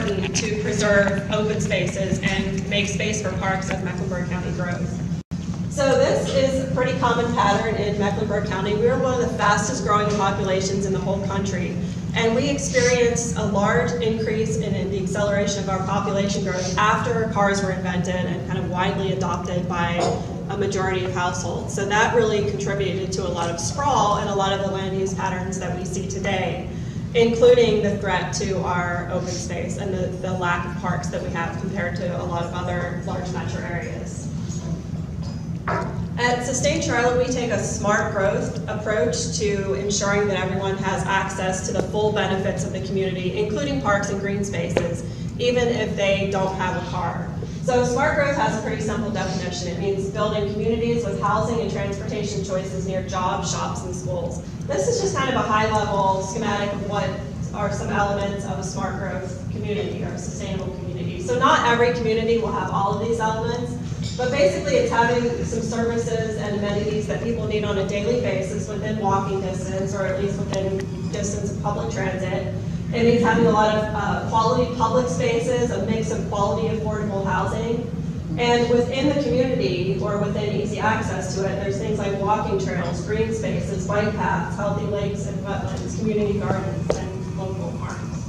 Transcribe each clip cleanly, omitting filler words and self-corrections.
important to preserve open spaces and make space for parks as Mecklenburg County grows. So this is a pretty common pattern in Mecklenburg County. We are one of the fastest growing populations in the whole country. And we experienced a large increase in the acceleration of our population growth after cars were invented and kind of widely adopted by a majority of households. So that really contributed to a lot of sprawl and a lot of the land use patterns that we see today, including the threat to our open space and the lack of parks that we have compared to a lot of other large metro areas. At Sustain Charlotte, we take a smart growth approach to ensuring that everyone has access to the full benefits of the community, including parks and green spaces, even if they don't have a car. So smart growth has a pretty simple definition. It means building communities with housing and transportation choices near jobs, shops, and schools. This is just kind of a high-level schematic of what are some elements of a smart growth community or a sustainable community. So not every community will have all of these elements, but basically it's having some services and amenities that people need on a daily basis within walking distance, or at least within distance of public transit. It means having a lot of quality public spaces, a mix of quality affordable housing. And within the community, or within easy access to it, there's things like walking trails, green spaces, bike paths, healthy lakes and wetlands, community gardens, and local parks.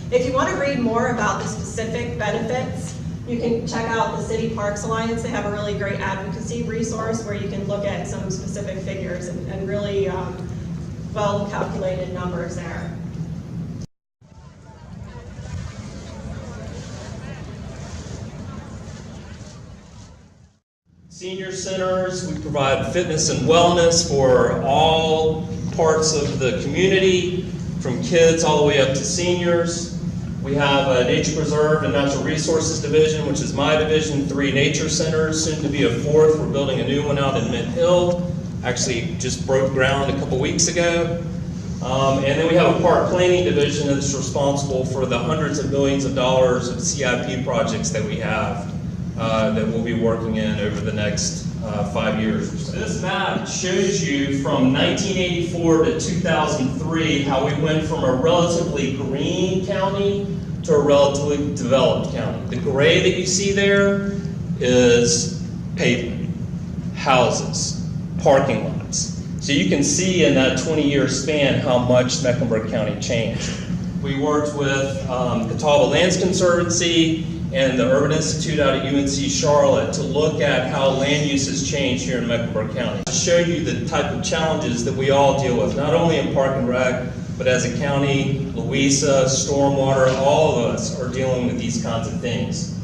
If you want to read more about the specific benefits, you can check out the City Parks Alliance. They have a really great advocacy resource where you can look at some specific figures and really well-calculated numbers there. Senior centers, we provide fitness and wellness for all parts of the community, from kids all the way up to seniors. We have a nature preserve and natural resources division, which is my division, 3 nature centers, soon to be a 4th. We're building a new one out in Mint Hill. Actually just broke ground a couple weeks ago. And then we have a park planning division that's responsible for the hundreds of millions of dollars of CIP projects that we have that we'll be working in over the next 5 years or so. This map shows you from 1984 to 2003 how we went from a relatively green county to a relatively developed county. The gray that you see there is pavement, houses, parking lots. So you can see in that 20-year span how much Mecklenburg County changed. We worked with Catawba Lands Conservancy and the Urban Institute out at UNC Charlotte to look at how land use has changed here in Mecklenburg County. To show you the type of challenges that we all deal with, not only in Park and Rec, but as a county, Louisa, stormwater, all of us are dealing with these kinds of things.